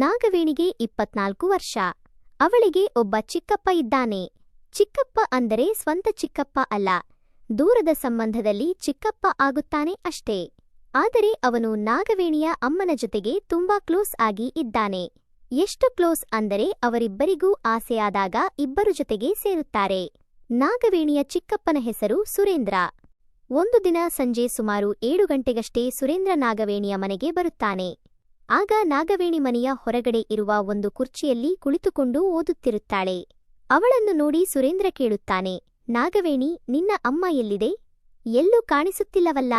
ನಾಗವೇಣಿಗೆ 24 ವರ್ಷ. ಅವಳಿಗೆ ಒಬ್ಬ ಚಿಕ್ಕಪ್ಪ ಇದ್ದಾನೆ. ಚಿಕ್ಕಪ್ಪ ಅಂದರೆ ಸ್ವಂತ ಚಿಕ್ಕಪ್ಪ ಅಲ್ಲ, ದೂರದ ಸಂಬಂಧದಲ್ಲಿ ಚಿಕ್ಕಪ್ಪ ಆಗುತ್ತಾನೆ ಅಷ್ಟೇ. ಆದರೆ ಅವನು ನಾಗವೇಣಿಯ ಅಮ್ಮನ ಜೊತೆಗೆ ತುಂಬಾ ಕ್ಲೋಸ್ ಆಗಿ ಇದ್ದಾನೆ. ಎಷ್ಟು ಕ್ಲೋಸ್ ಅಂದರೆ ಅವರಿಬ್ಬರಿಗೂ ಆಸೆಯಾದಾಗ ಇಬ್ಬರು ಜೊತೆಗೆ ಸೇರುತ್ತಾರೆ. ನಾಗವೇಣಿಯ ಚಿಕ್ಕಪ್ಪನ ಹೆಸರು ಸುರೇಂದ್ರ. ಒಂದು ದಿನ ಸಂಜೆ ಸುಮಾರು 7 ಗಂಟೆಗಷ್ಟೇ ಸುರೇಂದ್ರ ನಾಗವೇಣಿಯ ಮನೆಗೆ ಬರುತ್ತಾನೆ. ಆಗ ನಾಗವೇಣಿ ಮನೆಯ ಹೊರಗಡೆ ಇರುವ ಒಂದು ಕುರ್ಚಿಯಲ್ಲಿ ಕುಳಿತುಕೊಂಡು ಓದುತ್ತಿರುತ್ತಾಳೆ. ಅವಳನ್ನು ನೋಡಿ ಸುರೇಂದ್ರ ಕೇಳುತ್ತಾನೆ, ನಾಗವೇಣಿ, ನಿನ್ನ ಅಮ್ಮ ಎಲ್ಲಿದೆ? ಎಲ್ಲೂ ಕಾಣಿಸುತ್ತಿಲ್ಲವಲ್ಲ.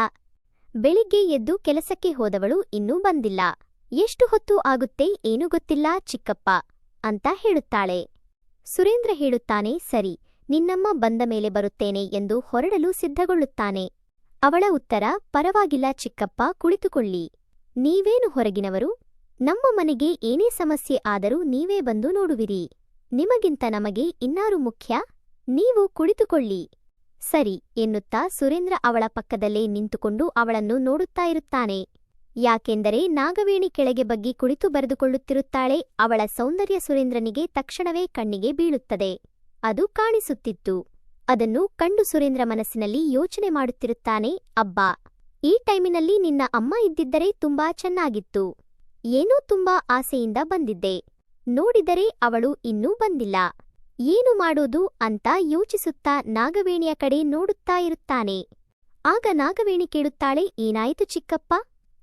ಬೆಳಿಗ್ಗೆ ಎದ್ದು ಕೆಲಸಕ್ಕೆ ಹೋದವಳು ಇನ್ನೂ ಬಂದಿಲ್ಲ. ಎಷ್ಟು ಹೊತ್ತು ಆಗುತ್ತೆ ಏನೂ ಗೊತ್ತಿಲ್ಲ ಚಿಕ್ಕಪ್ಪ ಅಂತ ಹೇಳುತ್ತಾಳೆ. ಸುರೇಂದ್ರ ಹೇಳುತ್ತಾನೆ, ಸರಿ, ನಿನ್ನಮ್ಮ ಬಂದ ಮೇಲೆ ಬರುತ್ತೇನೆ ಎಂದು ಹೊರಡಲು ಸಿದ್ಧಗೊಳ್ಳುತ್ತಾನೆ. ಅವಳ ಉತ್ತರ, ಪರವಾಗಿಲ್ಲ ಚಿಕ್ಕಪ್ಪ, ಕುಳಿತುಕೊಳ್ಳಿ. ನೀವೇನು ಹೊರಗಿನವರು? ನಮ್ಮ ಮನೆಗೆ ಏನೇ ಸಮಸ್ಯೆ ಆದರೂ ನೀವೇ ಬಂದು ನೋಡುವಿರಿ. ನಿಮಗಿಂತ ನಮಗೆ ಇನ್ನಾರು ಮುಖ್ಯ? ನೀವು ಕುಳಿತುಕೊಳ್ಳಿ. ಸರಿ ಎನ್ನುತ್ತಾ ಸುರೇಂದ್ರ ಅವಳ ಪಕ್ಕದಲ್ಲೇ ನಿಂತುಕೊಂಡು ಅವಳನ್ನು ನೋಡುತ್ತಾ ಇರುತ್ತಾನೆ. ಯಾಕೆಂದರೆ ನಾಗವೇಣಿ ಕೆಳಗೆ ಬಗ್ಗಿ ಕುಳಿತು ಬರೆದುಕೊಳ್ಳುತ್ತಿರುತ್ತಾಳೆ. ಅವಳ ಸೌಂದರ್ಯ ಸುರೇಂದ್ರನಿಗೆ ತಕ್ಷಣವೇ ಕಣ್ಣಿಗೆ ಬೀಳುತ್ತದೆ. ಅದು ಕಾಣಿಸುತ್ತಿತ್ತು. ಅದನ್ನು ಕಂಡು ಸುರೇಂದ್ರ ಮನಸ್ಸಿನಲ್ಲಿ ಯೋಚನೆ ಮಾಡುತ್ತಿರುತ್ತಾನೆ, ಅಬ್ಬಾ, ಈ ಟೈಮಿನಲ್ಲಿ ನಿನ್ನ ಅಮ್ಮ ಇದ್ದಿದ್ದರೆ ತುಂಬಾ ಚೆನ್ನಾಗಿತ್ತು. ಏನೋ ತುಂಬಾ ಆಸೆಯಿಂದ ಬಂದಿದ್ದೆ. ನೋಡಿದರೆ ಅವಳು ಇನ್ನೂ ಬಂದಿಲ್ಲ. ಏನು ಮಾಡೋದು ಅಂತ ಯೋಚಿಸುತ್ತಾ ನಾಗವೇಣಿಯ ಕಡೆ ನೋಡುತ್ತಾ ಇರುತ್ತಾನೆ. ಆಗ ನಾಗವೇಣಿ ಕೇಳುತ್ತಾಳೆ, ಏನಾಯಿತು ಚಿಕ್ಕಪ್ಪ?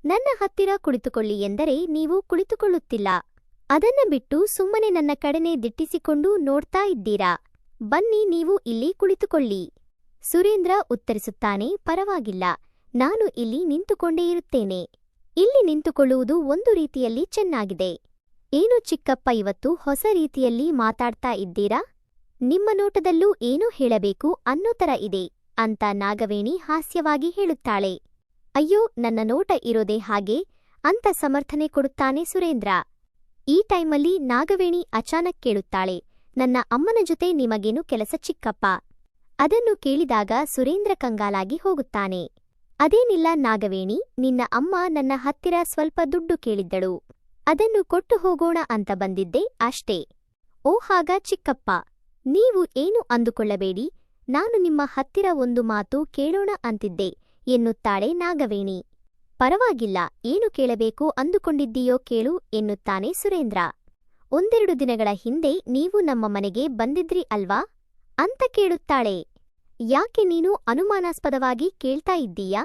ನನ್ನ ಹತ್ತಿರ ಕುಳಿತುಕೊಳ್ಳಿ ಎಂದರೆ ನೀವು ಕುಳಿತುಕೊಳ್ಳುತ್ತಿಲ್ಲ. ಅದನ್ನ ಬಿಟ್ಟು ಸುಮ್ಮನೆ ನನ್ನ ಕಡೆನೇ ದಿಟ್ಟಿಸಿಕೊಂಡು ನೋಡ್ತಾ ಇದ್ದೀರಾ. ಬನ್ನಿ, ನೀವು ಇಲ್ಲಿ ಕುಳಿತುಕೊಳ್ಳಿ. ಸುರೇಂದ್ರ ಉತ್ತರಿಸುತ್ತಾನೆ, ಪರವಾಗಿಲ್ಲ, ನಾನು ಇಲ್ಲಿ ನಿಂತುಕೊಂಡೇ ಇರುತ್ತೇನೆ. ಇಲ್ಲಿ ನಿಂತುಕೊಳ್ಳುವುದು ಒಂದು ರೀತಿಯಲ್ಲಿ ಚೆನ್ನಾಗಿದೆ. ಏನು ಚಿಕ್ಕಪ್ಪ, ಇವತ್ತು ಹೊಸ ರೀತಿಯಲ್ಲಿ ಮಾತಾಡ್ತಾ ಇದ್ದೀರಾ? ನಿಮ್ಮ ನೋಟದಲ್ಲೂ ಏನೋ ಹೇಳಬೇಕು ಅನ್ನೋ ತರ ಇದೆ ಅಂತ ನಾಗವೇಣಿ ಹಾಸ್ಯವಾಗಿ ಹೇಳುತ್ತಾಳೆ. ಅಯ್ಯೋ, ನನ್ನ ನೋಟ ಇರೋದೇ ಹಾಗೆ ಅಂತ ಸಮರ್ಥನೆ ಕೊಡುತ್ತಾನೆ ಸುರೇಂದ್ರ. ಈ ಟೈಮಲ್ಲಿ ನಾಗವೇಣಿ ಅಚಾನಕ್ ಕೇಳುತ್ತಾಳೆ, ನನ್ನ ಅಮ್ಮನ ಜೊತೆ ನಿಮಗೇನು ಕೆಲಸ ಚಿಕ್ಕಪ್ಪ? ಅದನ್ನು ಕೇಳಿದಾಗ ಸುರೇಂದ್ರ ಕಂಗಾಲಾಗಿ ಹೋಗುತ್ತಾನೆ. ಅದೇನಿಲ್ಲ ನಾಗವೇಣಿ, ನಿನ್ನ ಅಮ್ಮ ನನ್ನ ಹತ್ತಿರ ಸ್ವಲ್ಪ ದುಡ್ಡು ಕೇಳಿದ್ದಳು. ಅದನ್ನು ಕೊಟ್ಟು ಹೋಗೋಣ ಅಂತ ಬಂದಿದ್ದೆ ಅಷ್ಟೇ. ಓ ಹಾಗ ಚಿಕ್ಕಪ್ಪ, ನೀವು ಏನು ಅಂದುಕೊಳ್ಳಬೇಡಿ, ನಾನು ನಿಮ್ಮ ಹತ್ತಿರ ಒಂದು ಮಾತು ಕೇಳೋಣ ಅಂತಿದ್ದೆ ಎನ್ನುತ್ತಾಳೆ ನಾಗವೇಣಿ. ಪರವಾಗಿಲ್ಲ, ಏನು ಕೇಳಬೇಕು ಅಂದುಕೊಂಡಿದ್ದೀಯೋ ಕೇಳು ಎನ್ನುತ್ತಾನೆ ಸುರೇಂದ್ರ. ಒಂದೆರಡು ದಿನಗಳ ಹಿಂದೆ ನೀವು ನಮ್ಮ ಮನೆಗೆ ಬಂದಿದ್ರಿ ಅಲ್ವಾ ಅಂತ ಕೇಳುತ್ತಾಳೆ. ಯಾಕೆ ನೀನು ಅನುಮಾನಾಸ್ಪದವಾಗಿ ಕೇಳ್ತಾ ಇದ್ದೀಯಾ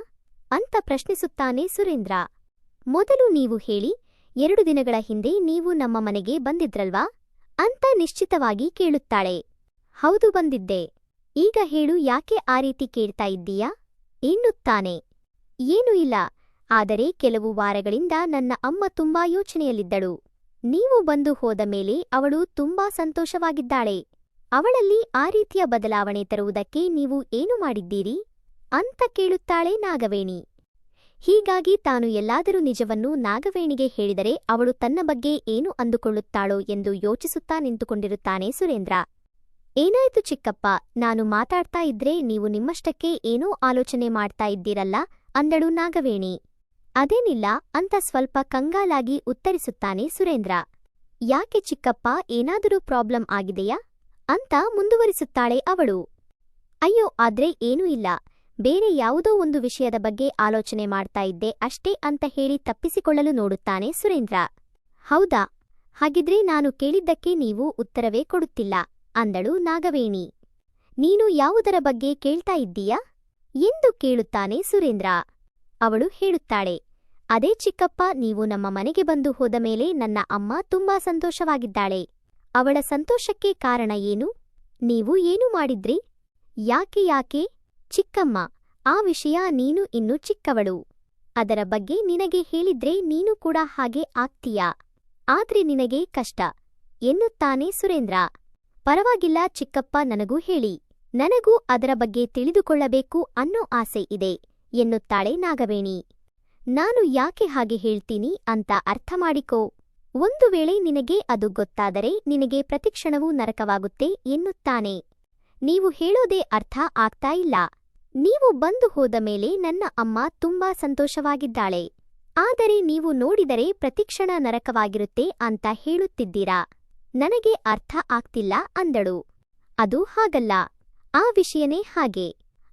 ಅಂತ ಪ್ರಶ್ನಿಸುತ್ತಾನೆ ಸುರೇಂದ್ರ. ಮೊದಲು ನೀವು ಹೇಳಿ, 2 ದಿನಗಳ ಹಿಂದೆ ನೀವು ನಮ್ಮ ಮನೆಗೆ ಬಂದಿದ್ರಲ್ವಾ ಅಂತ ನಿಶ್ಚಿತವಾಗಿ ಕೇಳುತ್ತಾಳೆ. ಹೌದು, ಬಂದಿದ್ದೆ. ಈಗ ಹೇಳು, ಯಾಕೆ ಆ ರೀತಿ ಕೇಳ್ತಾ ಇದ್ದೀಯಾ ಎನ್ನುತ್ತಾನೆ. ಏನೂ ಇಲ್ಲ, ಆದರೆ ಕೆಲವು ವಾರಗಳಿಂದ ನನ್ನ ಅಮ್ಮ ತುಂಬಾ ಯೋಚನೆಯಲ್ಲಿದ್ದಳು. ನೀವು ಬಂದು ಹೋದ ಮೇಲೆ ಅವಳು ತುಂಬಾ ಸಂತೋಷವಾಗಿದ್ದಾಳೆ. ಅವಳಲ್ಲಿ ಆ ರೀತಿಯ ಬದಲಾವಣೆ ತರುವುದಕ್ಕೆ ನೀವು ಏನು ಮಾಡಿದ್ದೀರಿ ಅಂತ ಕೇಳುತ್ತಾಳೆ ನಾಗವೇಣಿ. ಹೀಗಾಗಿ ತಾನು ಎಲ್ಲಾದರೂ ನಿಜವನ್ನು ನಾಗವೇಣಿಗೆ ಹೇಳಿದರೆ ಅವಳು ತನ್ನ ಬಗ್ಗೆ ಏನು ಅಂದುಕೊಳ್ಳುತ್ತಾಳೋ ಎಂದು ಯೋಚಿಸುತ್ತಾ ನಿಂತುಕೊಂಡಿರುತ್ತಾನೆ ಸುರೇಂದ್ರ. ಏನಾಯ್ತು ಚಿಕ್ಕಪ್ಪ, ನಾನು ಮಾತಾಡ್ತಾ ಇದ್ರೆ ನೀವು ನಿಮ್ಮಷ್ಟಕ್ಕೆ ಏನೋ ಆಲೋಚನೆ ಮಾಡ್ತಾ ಇದ್ದೀರಲ್ಲ ಅಂದಳು ನಾಗವೇಣಿ. ಅದೇನಿಲ್ಲ ಅಂತ ಸ್ವಲ್ಪ ಕಂಗಾಲಾಗಿ ಉತ್ತರಿಸುತ್ತಾನೆ ಸುರೇಂದ್ರ. ಯಾಕೆ ಚಿಕ್ಕಪ್ಪ, ಏನಾದರೂ ಪ್ರಾಬ್ಲಮ್ ಆಗಿದೆಯಾ ಅಂತ ಮುಂದುವರಿಸುತ್ತಾಳೆ ಅವಳು. ಅಯ್ಯೋ, ಆದ್ರೆ ಏನೂ ಇಲ್ಲ, ಬೇರೆ ಯಾವುದೋ ಒಂದು ವಿಷಯದ ಬಗ್ಗೆ ಆಲೋಚನೆ ಮಾಡ್ತಾ ಇದ್ದೆ ಅಷ್ಟೇ ಅಂತ ಹೇಳಿ ತಪ್ಪಿಸಿಕೊಳ್ಳಲು ನೋಡುತ್ತಾನೆ ಸುರೇಂದ್ರ. ಹೌದಾ, ಹಾಗಿದ್ರೆ ನಾನು ಕೇಳಿದ್ದಕ್ಕೆ ನೀವು ಉತ್ತರವೇ ಕೊಡುತ್ತಿಲ್ಲ ಅಂದಳು ನಾಗವೇಣಿ. ನೀನು ಯಾವುದರ ಬಗ್ಗೆ ಕೇಳ್ತಾ ಇದ್ದೀಯಾ ಎಂದು ಕೇಳುತ್ತಾನೆ ಸುರೇಂದ್ರ. ಅವಳು ಹೇಳುತ್ತಾಳೆ, ಅದೇ ಚಿಕ್ಕಪ್ಪ, ನೀವು ನಮ್ಮ ಮನೆಗೆ ಬಂದು ಹೋದ ಮೇಲೆ ನನ್ನ ಅಮ್ಮ ತುಂಬಾ ಸಂತೋಷವಾಗಿದ್ದಾಳೆ. ಅವಳ ಸಂತೋಷಕ್ಕೆ ಕಾರಣ ಏನು? ನೀವು ಏನು ಮಾಡಿದ್ರಿ? ಯಾಕೆ ಚಿಕ್ಕಮ್ಮ, ಆ ವಿಷಯ ನೀನು ಇನ್ನೂ ಚಿಕ್ಕವಳು. ಅದರ ಬಗ್ಗೆ ನಿನಗೆ ಹೇಳಿದ್ರೆ ನೀನು ಕೂಡ ಹಾಗೆ ಆಗ್ತೀಯಾ? ಆದ್ರೆ ನಿನಗೆ ಕಷ್ಟ ಎನ್ನುತ್ತಾನೆ ಸುರೇಂದ್ರ. ಪರವಾಗಿಲ್ಲ ಚಿಕ್ಕಪ್ಪ, ನನಗೂ ಹೇಳಿ, ನನಗೂ ಅದರ ಬಗ್ಗೆ ತಿಳಿದುಕೊಳ್ಳಬೇಕು ಅನ್ನೋ ಆಸೆ ಇದೆ ಎನ್ನುತ್ತಾಳೆ ನಾಗವೇಣಿ. ನಾನು ಯಾಕೆ ಹಾಗೆ ಹೇಳ್ತೀನಿ ಅಂತ ಅರ್ಥ ಮಾಡಿಕೋ. ಒಂದು ವೇಳೆ ನಿನಗೆ ಅದು ಗೊತ್ತಾದರೆ ನಿನಗೆ ಪ್ರತಿಕ್ಷಣವೂ ನರಕವಾಗುತ್ತೆ ಎನ್ನುತ್ತಾನೆ. ನೀವು ಹೇಳೋದೇ ಅರ್ಥ ಆಗ್ತಾ ಇಲ್ಲ. ನೀವು ಬಂದು ಹೋದ ಮೇಲೆ ನನ್ನ ಅಮ್ಮ ತುಂಬಾ ಸಂತೋಷವಾಗಿದ್ದಾಳೆ. ಆದರೆ ನೀವು ನೋಡಿದರೆ ಪ್ರತಿಕ್ಷಣ ನರಕವಾಗಿರುತ್ತೆ ಅಂತ ಹೇಳುತ್ತಿದ್ದೀರಾ. ನನಗೆ ಅರ್ಥ ಆಗ್ತಿಲ್ಲ ಅಂದಳು. ಅದು ಹಾಗಲ್ಲ. ಆ ವಿಷಯನೇ ಹಾಗೆ.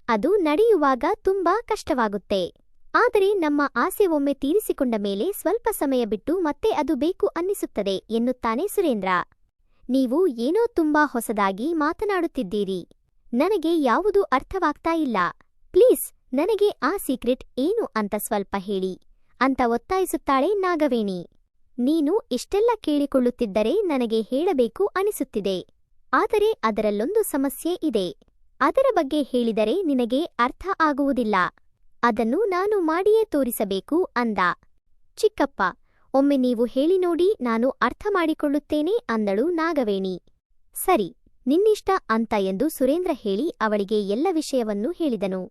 ಅದು ನಡೆಯುವಾಗ ತುಂಬಾ ಕಷ್ಟವಾಗುತ್ತೆ. ಆದರೆ ನಮ್ಮ ಆಸೆ ಒಮ್ಮೆ ತೀರಿಸಿಕೊಂಡ ಮೇಲೆ ಸ್ವಲ್ಪ ಸಮಯ ಬಿಟ್ಟು ಮತ್ತೆ ಅದು ಬೇಕು ಅನ್ನಿಸುತ್ತದೆ ಎನ್ನುತ್ತಾನೆ ಸುರೇಂದ್ರ. ನೀವು ಏನೋ ತುಂಬಾ ಹೊಸದಾಗಿ ಮಾತನಾಡುತ್ತಿದ್ದೀರಿ. ನನಗೆ ಯಾವುದೂ ಅರ್ಥವಾಗ್ತಾ ಇಲ್ಲ. ಪ್ಲೀಸ್ ನನಗೆ ಆ ಸೀಕ್ರೆಟ್ ಏನು ಅಂತ ಸ್ವಲ್ಪ ಹೇಳಿ ಅಂತ ಒತ್ತಾಯಿಸುತ್ತಾಳೆ ನಾಗವೇಣಿ. ನೀನು ಇಷ್ಟೆಲ್ಲ ಕೇಳಿಕೊಳ್ಳುತ್ತಿದ್ದರೆ ನನಗೆ ಹೇಳಬೇಕು ಅನಿಸುತ್ತಿದೆ. ಆದರೆ ಅದರಲ್ಲೊಂದು ಸಮಸ್ಯೆ ಇದೆ. ಅದರ ಬಗ್ಗೆ ಹೇಳಿದರೆ ನಿನಗೆ ಅರ್ಥ ಆಗುವುದಿಲ್ಲ. ಅದನ್ನು ನಾನು ಮಾಡಿಯೇ ತೋರಿಸಬೇಕು ಅಂದ. ಚಿಕ್ಕಪ್ಪ, ಒಮ್ಮೆ ನೀವು ಹೇಳಿ ನೋಡಿ, ನಾನು ಅರ್ಥ ಮಾಡಿಕೊಳ್ಳುತ್ತೇನೆ ಅಂದಳು ನಾಗವೇಣಿ. ಸರಿ, ನಿನ್ನಿಷ್ಟ ಅಂತ ಎಂದು ಸುರೇಂದ್ರ ಹೇಳಿ ಅವಳಿಗೆ ಎಲ್ಲ ವಿಷಯವನ್ನೂ ಹೇಳಿದನು.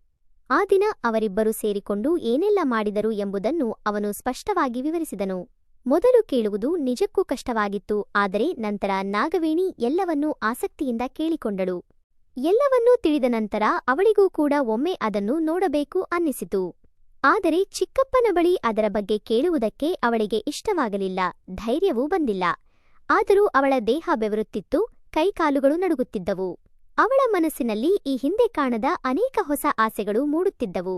ಆ ದಿನ ಅವರಿಬ್ಬರು ಸೇರಿಕೊಂಡು ಏನೆಲ್ಲ ಮಾಡಿದರು ಎಂಬುದನ್ನು ಅವನು ಸ್ಪಷ್ಟವಾಗಿ ವಿವರಿಸಿದನು. ಮೊದಲು ಕೇಳುವುದು ನಿಜಕ್ಕೂ ಕಷ್ಟವಾಗಿತ್ತು. ಆದರೆ ನಂತರ ನಾಗವೇಣಿ ಎಲ್ಲವನ್ನೂ ಆಸಕ್ತಿಯಿಂದ ಕೇಳಿಕೊಂಡಳು. ಎಲ್ಲವನ್ನೂ ತಿಳಿದ ನಂತರ ಅವಳಿಗೂ ಕೂಡ ಒಮ್ಮೆ ಅದನ್ನು ನೋಡಬೇಕು ಅನ್ನಿಸಿತು. ಆದರೆ ಚಿಕ್ಕಪ್ಪನ ಬಳಿ ಅದರ ಬಗ್ಗೆ ಕೇಳುವುದಕ್ಕೆ ಅವಳಿಗೆ ಇಷ್ಟವಾಗಲಿಲ್ಲ, ಧೈರ್ಯವೂ ಬಂದಿಲ್ಲ. ಆದರೂ ಅವಳ ದೇಹ ಬೆವರುತ್ತಿತ್ತು, ಕೈಕಾಲುಗಳು ನಡುಗುತ್ತಿದ್ದವು. ಅವಳ ಮನಸ್ಸಿನಲ್ಲಿ ಈ ಹಿಂದೆ ಕಾಣದ ಅನೇಕ ಹೊಸ ಆಸೆಗಳು ಮೂಡುತ್ತಿದ್ದವು.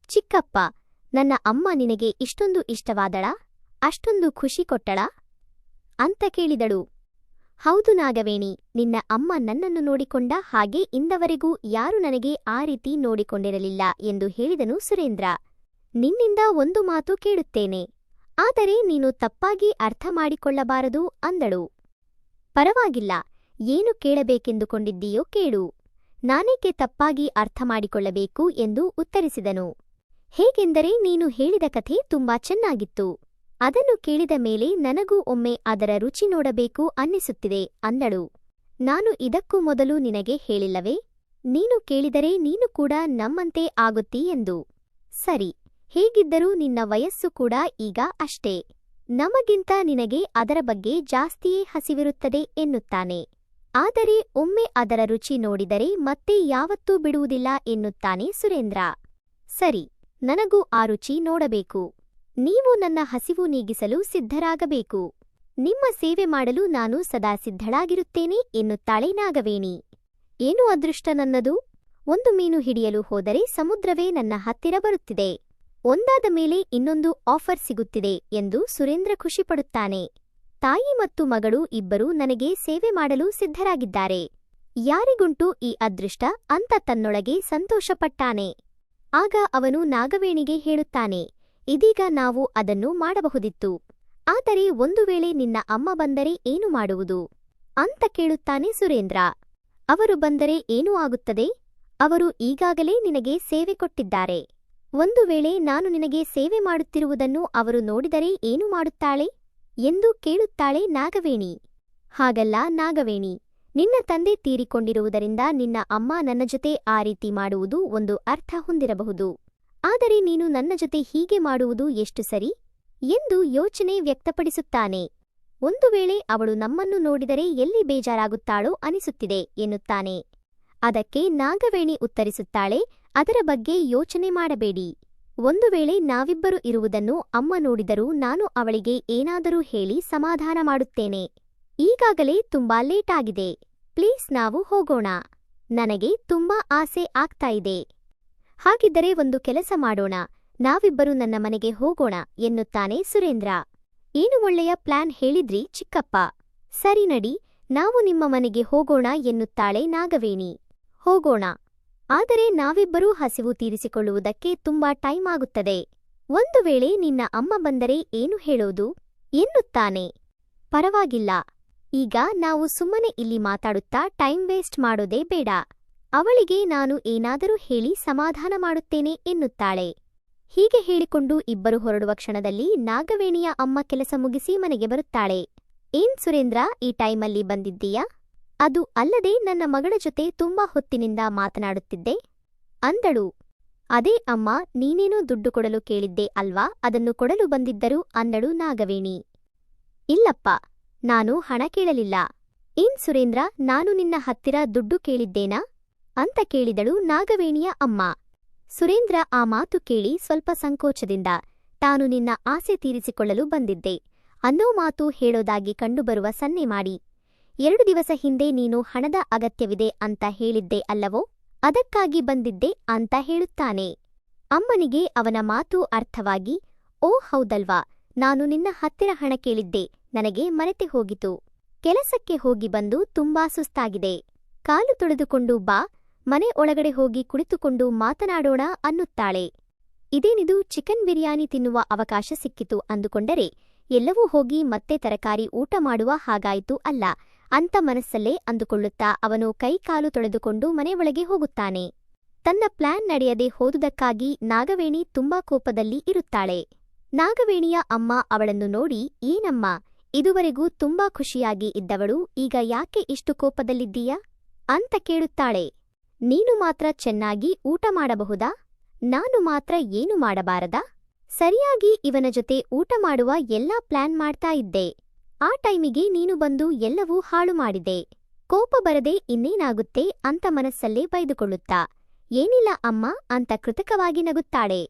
ಚಿಕ್ಕಪ್ಪ, ನನ್ನ ಅಮ್ಮ ನಿನಗೆ ಇಷ್ಟೊಂದು ಇಷ್ಟವಾದಳಾ? ಅಷ್ಟೊಂದು ಖುಷಿ ಕೊಟ್ಟಳಾ ಅಂತ ಕೇಳಿದಳು. ಹೌದು ನಾಗವೇಣಿ, ನಿನ್ನ ಅಮ್ಮ ನನ್ನನ್ನು ನೋಡಿಕೊಂಡ ಹಾಗೆ ಇಂದವರೆಗೂ ಯಾರೂ ನನಗೆ ಆ ರೀತಿ ನೋಡಿಕೊಂಡಿರಲಿಲ್ಲ ಎಂದು ಹೇಳಿದನು ಸುರೇಂದ್ರ. ನಿನ್ನಿಂದ ಒಂದು ಮಾತು ಕೇಳುತ್ತೇನೆ, ಆದರೆ ನೀನು ತಪ್ಪಾಗಿ ಅರ್ಥ ಮಾಡಿಕೊಳ್ಳಬಾರದು ಅಂದಳು. ಪರವಾಗಿಲ್ಲ, ಏನು ಕೇಳಬೇಕೆಂದುಕೊಂಡಿದ್ದೀಯೋ ಕೇಳು. ನಾನೇಕೆ ತಪ್ಪಾಗಿ ಅರ್ಥ ಮಾಡಿಕೊಳ್ಳಬೇಕು ಎಂದು ಉತ್ತರಿಸಿದನು. ಹೇಗೆಂದರೆ ನೀನು ಹೇಳಿದ ಕಥೆ ತುಂಬಾ ಚೆನ್ನಾಗಿತ್ತು. ಅದನ್ನು ಕೇಳಿದ ಮೇಲೆ ನನಗೂ ಒಮ್ಮೆ ಅದರ ರುಚಿ ನೋಡಬೇಕು ಅನ್ನಿಸುತ್ತಿದೆ ಅಂದಳು. ನಾನು ಇದಕ್ಕೂ ಮೊದಲು ನಿನಗೆ ಹೇಳಿಲ್ಲವೇ? ನೀನು ಕೇಳಿದರೆ ನೀನು ಕೂಡ ನಮ್ಮಂತೆ ಆಗುತ್ತೀ ಎಂದು. ಸರಿ, ಹೇಗಿದ್ದರೂ ನಿನ್ನ ವಯಸ್ಸು ಕೂಡ ಈಗ ಅಷ್ಟೇ. ನಮಗಿಂತ ನಿನಗೆ ಅದರ ಬಗ್ಗೆ ಜಾಸ್ತಿಯೇ ಹಸಿವಿರುತ್ತದೆ ಎನ್ನುತ್ತಾನೆ. ಆದರೆ ಒಮ್ಮೆ ಅದರ ರುಚಿ ನೋಡಿದರೆ ಮತ್ತೆ ಯಾವತ್ತೂ ಬಿಡುವುದಿಲ್ಲ ಎನ್ನುತ್ತಾನೆ ಸುರೇಂದ್ರ. ಸರಿ, ನನಗೂ ಆ ರುಚಿ ನೋಡಬೇಕು. ನೀವು ನನ್ನ ಹಸಿವು ನೀಗಿಸಲು ಸಿದ್ಧರಾಗಬೇಕು. ನಿಮ್ಮ ಸೇವೆ ಮಾಡಲು ನಾನು ಸದಾ ಸಿದ್ಧಳಾಗಿರುತ್ತೇನೆ ಎನ್ನುತ್ತಾಳೆ ನಾಗವೇಣಿ. ಏನು ಅದೃಷ್ಟ ನನ್ನದು! ಒಂದು ಮೀನು ಹಿಡಿಯಲು ಹೋದರೆ ಸಮುದ್ರವೇ ನನ್ನ ಹತ್ತಿರ ಬರುತ್ತಿದೆ. ಒಂದಾದ ಮೇಲೆ ಇನ್ನೊಂದು ಆಫರ್ ಸಿಗುತ್ತಿದೆ ಎಂದು ಸುರೇಂದ್ರ ಖುಷಿಪಡುತ್ತಾನೆ. ತಾಯಿ ಮತ್ತು ಮಗಳು ಇಬ್ಬರೂ ನನಗೆ ಸೇವೆ ಮಾಡಲು ಸಿದ್ಧರಾಗಿದ್ದಾರೆ. ಯಾರಿಗುಂಟು ಈ ಅದೃಷ್ಟ ಅಂತ ತನ್ನೊಳಗೆ ಸಂತೋಷಪಟ್ಟಾನೆ. ಆಗ ಅವನು ನಾಗವೇಣಿಗೆ ಹೇಳುತ್ತಾನೆ, ಇದೀಗ ನಾವು ಅದನ್ನು ಮಾಡಬಹುದಿತ್ತು. ಆದರೆ ಒಂದು ವೇಳೆ ನಿನ್ನ ಅಮ್ಮ ಬಂದರೆ ಏನು ಮಾಡುವುದು ಅಂತ ಕೇಳುತ್ತಾನೆ ಸುರೇಂದ್ರ. ಅವರು ಬಂದರೆ ಏನೂ ಆಗುತ್ತದೆ? ಅವರು ಈಗಾಗಲೇ ನಿನಗೆ ಸೇವೆ ಕೊಟ್ಟಿದ್ದಾರೆ. ಒಂದು ವೇಳೆ ನಾನು ನಿನಗೆ ಸೇವೆ ಮಾಡುತ್ತಿರುವುದನ್ನು ಅವರು ನೋಡಿದರೆ ಏನು ಮಾಡುತ್ತಾಳೆ ಎಂದು ಕೇಳುತ್ತಾಳೆ ನಾಗವೇಣಿ. ಹಾಗಲ್ಲ ನಾಗವೇಣಿ, ನಿನ್ನ ತಂದೆ ತೀರಿಕೊಂಡಿರುವುದರಿಂದ ನಿನ್ನ ಅಮ್ಮ ನನ್ನ ಜೊತೆ ಆ ರೀತಿ ಮಾಡುವುದು ಒಂದು ಅರ್ಥ ಹೊಂದಿರಬಹುದು. ಆದರೆ ನೀನು ನನ್ನ ಜೊತೆ ಹೀಗೆ ಮಾಡುವುದು ಎಷ್ಟು ಸರಿ ಎಂದು ಯೋಚನೆ ವ್ಯಕ್ತಪಡಿಸುತ್ತಾನೆ. ಒಂದು ವೇಳೆ ಅವಳು ನಮ್ಮನ್ನು ನೋಡಿದರೆ ಎಲ್ಲಿ ಬೇಜಾರಾಗುತ್ತಾಳೋ ಅನಿಸುತ್ತಿದೆ ಎನ್ನುತ್ತಾನೆ. ಅದಕ್ಕೆ ನಾಗವೇಣಿ ಉತ್ತರಿಸುತ್ತಾಳೆ, ಅದರ ಬಗ್ಗೆ ಯೋಚನೆ ಮಾಡಬೇಡಿ. ಒಂದು ವೇಳೆ ನಾವಿಬ್ಬರು ಇರುವುದನ್ನು ಅಮ್ಮ ನೋಡಿದರೂ ನಾನು ಅವಳಿಗೆ ಏನಾದರೂ ಹೇಳಿ ಸಮಾಧಾನ ಮಾಡುತ್ತೇನೆ. ಈಗಾಗಲೇ ತುಂಬಾ ಲೇಟ್ ಆಗಿದೆ. ಪ್ಲೀಸ್ ನಾವು ಹೋಗೋಣ. ನನಗೆ ತುಂಬಾ ಆಸೆ ಆಗ್ತಾ ಇದೆ. ಹಾಗಿದ್ದರೆ ಒಂದು ಕೆಲಸ ಮಾಡೋಣ, ನಾವಿಬ್ಬರು ನನ್ನ ಮನೆಗೆ ಹೋಗೋಣ ಎನ್ನುತ್ತಾನೆ ಸುರೇಂದ್ರ. ಏನು ಒಳ್ಳೆಯ ಪ್ಲಾನ್ ಹೇಳಿದ್ರಿ ಚಿಕ್ಕಪ್ಪ. ಸರಿ ನಡಿ, ನಾವು ನಿಮ್ಮ ಮನೆಗೆ ಹೋಗೋಣ ಎನ್ನುತ್ತಾಳೆ ನಾಗವೇಣಿ. ಹೋಗೋಣ, ಆದರೆ ನಾವಿಬ್ಬರೂ ಹಸಿವು ತೀರಿಸಿಕೊಳ್ಳುವುದಕ್ಕೆ ತುಂಬಾ ಟೈಮ್ ಆಗುತ್ತದೆ. ಒಂದು ವೇಳೆ ನಿನ್ನ ಅಮ್ಮ ಬಂದರೆ ಏನು ಹೇಳೋದು ಎನ್ನುತ್ತಾನೆ. ಪರವಾಗಿಲ್ಲ, ಈಗ ನಾವು ಸುಮ್ಮನೆ ಇಲ್ಲಿ ಮಾತಾಡುತ್ತಾ ಟೈಮ್ ವೇಸ್ಟ್ ಮಾಡೋದೇ ಬೇಡ. ಅವಳಿಗೆ ನಾನು ಏನಾದರೂ ಹೇಳಿ ಸಮಾಧಾನ ಮಾಡುತ್ತೇನೆ ಎನ್ನುತ್ತಾಳೆ. ಹೀಗೆ ಹೇಳಿಕೊಂಡು ಇಬ್ಬರು ಹೊರಡುವ ಕ್ಷಣದಲ್ಲಿ ನಾಗವೇಣಿಯ ಅಮ್ಮ ಕೆಲಸ ಮುಗಿಸಿ ಮನೆಗೆ ಬರುತ್ತಾಳೆ. ಏನ್ ಸುರೇಂದ್ರ, ಈ ಟೈಮಲ್ಲಿ ಬಂದಿದ್ದೀಯಾ? ಅದು ಅಲ್ಲದೆ ನನ್ನ ಮಗಳ ಜೊತೆ ತುಂಬಾ ಹೊತ್ತಿನಿಂದ ಮಾತನಾಡುತ್ತಿದ್ದೆ ಅಂದಳು. ಅದೇ ಅಮ್ಮ, ನೀನೇನೋ ದುಡ್ಡು ಕೊಡಲು ಕೇಳಿದ್ದೆ ಅಲ್ವಾ, ಅದನ್ನು ಕೊಡಲು ಬಂದಿದ್ದರು ಅಂದಳು ನಾಗವೇಣಿ. ಇಲ್ಲಪ್ಪ, ನಾನು ಹಣ ಕೇಳಲಿಲ್ಲ. ಏನ್ ಸುರೇಂದ್ರ, ನಾನು ನಿನ್ನ ಹತ್ತಿರ ದುಡ್ಡು ಕೇಳಿದ್ದೇನಾ ಅಂತ ಕೇಳಿದಳು ನಾಗವೇಣಿಯ ಅಮ್ಮ. ಸುರೇಂದ್ರ ಆ ಮಾತು ಕೇಳಿ ಸ್ವಲ್ಪ ಸಂಕೋಚದಿಂದ, ತಾನು ನಿನ್ನ ಆಸೆ ತೀರಿಸಿಕೊಳ್ಳಲು ಬಂದಿದ್ದೆ ಅನ್ನೋ ಮಾತು ಹೇಳೋದಾಗಿ ಕಂಡುಬರುವ ಸನ್ನೆ ಮಾಡಿ 2 ದಿವಸ ಹಿಂದೆ ನೀನು ಹಣದ ಅಗತ್ಯವಿದೆ ಅಂತ ಹೇಳಿದ್ದೆ ಅಲ್ಲವೋ, ಅದಕ್ಕಾಗಿ ಬಂದಿದ್ದೆ ಅಂತ ಹೇಳುತ್ತಾನೆ. ಅಮ್ಮನಿಗೆ ಅವನ ಮಾತು ಅರ್ಥವಾಗಿ, ಓ ಹೌದಲ್ವಾ, ನಾನು ನಿನ್ನ ಹತ್ತಿರ ಹಣ ಕೇಳಿದ್ದೆ, ನನಗೆ ಮರೆತೆ ಹೋಗಿತು. ಕೆಲಸಕ್ಕೆ ಹೋಗಿ ಬಂದು ತುಂಬಾ ಸುಸ್ತಾಗಿದೆ. ಕಾಲು ತೊಳೆದುಕೊಂಡು ಬಾ, ಮನೆ ಒಳಗಡೆ ಹೋಗಿ ಕುಳಿತುಕೊಂಡು ಮಾತನಾಡೋಣ ಅನ್ನುತ್ತಾಳೆ. ಇದೇನಿದು, ಚಿಕನ್ ಬಿರಿಯಾನಿ ತಿನ್ನುವ ಅವಕಾಶ ಸಿಕ್ಕಿತು ಅಂದುಕೊಂಡರೆ ಎಲ್ಲವೂ ಹೋಗಿ ಮತ್ತೆ ತರಕಾರಿ ಊಟ ಮಾಡುವ ಹಾಗಾಯಿತು ಅಲ್ಲ ಅಂತ ಮನಸ್ಸಲ್ಲೇ ಅಂದುಕೊಳ್ಳುತ್ತಾ ಅವನು ಕೈ ಕಾಲು ತೊಳೆದುಕೊಂಡು ಮನೆ ಒಳಗೆ ಹೋಗುತ್ತಾನೆ. ತನ್ನ ಪ್ಲಾನ್ ನಡೆಯದೆ ಹೋದುದಕ್ಕಾಗಿ ನಾಗವೇಣಿ ತುಂಬಾ ಕೋಪದಲ್ಲಿ ಇರುತ್ತಾಳೆ. ನಾಗವೇಣಿಯ ಅಮ್ಮ ಅವಳನ್ನು ನೋಡಿ, ಏನಮ್ಮ, ಇದುವರೆಗೂ ತುಂಬಾ ಖುಷಿಯಾಗಿ ಇದ್ದವಳು ಈಗ ಯಾಕೆ ಇಷ್ಟು ಕೋಪದಲ್ಲಿದ್ದೀಯಾ ಅಂತ ಕೇಳುತ್ತಾಳೆ. ನೀನು ಮಾತ್ರ ಚೆನ್ನಾಗಿ ಊಟ ಮಾಡಬಹುದಾ, ನಾನು ಮಾತ್ರ ಏನು ಮಾಡಬಾರದಾ? ಸರಿಯಾಗಿ ಇವನ ಜೊತೆ ಊಟ ಮಾಡುವ ಎಲ್ಲಾ ಪ್ಲಾನ್ ಮಾಡ್ತಾ ಇದ್ದೆ. ಆ ಟೈಮಿಗೆ ನೀನು ಬಂದು ಎಲ್ಲವೂ ಹಾಳು ಮಾಡಿದೆ. ಕೋಪ ಬರದೆ ಇನ್ನೇನಾಗುತ್ತೆ ಅಂತ ಮನಸ್ಸಲ್ಲೇ ಬೈದುಕೊಳ್ಳುತ್ತಾ, ಏನಿಲ್ಲ ಅಮ್ಮ ಅಂತ ಕೃತಕವಾಗಿ ನಗುತ್ತಾಳೆ.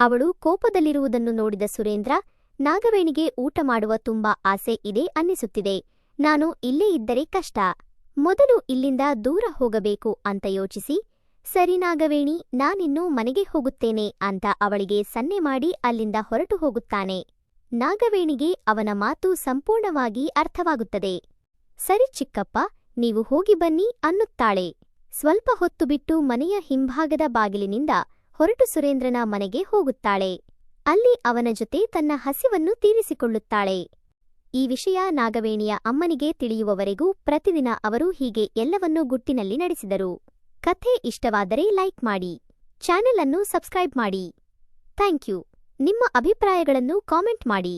ಅವಳು ಕೋಪದಲ್ಲಿರುವುದನ್ನು ನೋಡಿದ ಸುರೇಂದ್ರ, ನಾಗವೇಣಿಗೆ ಊಟ ಮಾಡುವ ತುಂಬಾ ಆಸೆ ಇದೆ ಅನ್ನಿಸುತ್ತಿದೆ, ನಾನು ಇಲ್ಲೇ ಇದ್ದರೆ ಕಷ್ಟ, ಮೊದಲು ಇಲ್ಲಿಂದ ದೂರ ಹೋಗಬೇಕು ಅಂತ ಯೋಚಿಸಿ, ಸರಿ ನಾಗವೇಣಿ, ನಾನಿನ್ನು ಮನೆಗೆ ಹೋಗುತ್ತೇನೆ ಅಂತ ಅವಳಿಗೆ ಸನ್ನೆ ಮಾಡಿ ಅಲ್ಲಿಂದ ಹೊರಟು ಹೋಗುತ್ತಾನೆ. ನಾಗವೇಣಿಗೆ ಅವನ ಮಾತು ಸಂಪೂರ್ಣವಾಗಿ ಅರ್ಥವಾಗುತ್ತದೆ. ಸರಿ ಚಿಕ್ಕಪ್ಪ, ನೀವು ಹೋಗಿ ಬನ್ನಿ ಅನ್ನುತ್ತಾಳೆ. ಸ್ವಲ್ಪ ಹೊತ್ತು ಬಿಟ್ಟು ಮನೆಯ ಹಿಂಭಾಗದ ಬಾಗಿಲಿನಿಂದ ಹೊರಟು ಸುರೇಂದ್ರನ ಮನೆಗೆ ಹೋಗುತ್ತಾಳೆ. ಅಲ್ಲಿ ಅವನ ಜೊತೆ ತನ್ನ ಹಸಿವನ್ನು ತೀರಿಸಿಕೊಳ್ಳುತ್ತಾಳೆ. ಈ ವಿಷಯ ನಾಗವೇಣಿಯ ಅಮ್ಮನಿಗೆ ತಿಳಿಯುವವರೆಗೂ ಪ್ರತಿದಿನ ಅವರು ಹೀಗೆ ಎಲ್ಲವನ್ನೂ ಗುಟ್ಟಿನಲ್ಲಿ ನಡೆಸಿದರು. ಕಥೆ ಇಷ್ಟವಾದರೆ ಲೈಕ್ ಮಾಡಿ, ಚಾನೆಲ್ ಅನ್ನು ಸಬ್ಸ್ಕ್ರೈಬ್ ಮಾಡಿ. Thank you. ನಿಮ್ಮ ಅಭಿಪ್ರಾಯಗಳನ್ನು ಕಾಮೆಂಟ್ ಮಾಡಿ.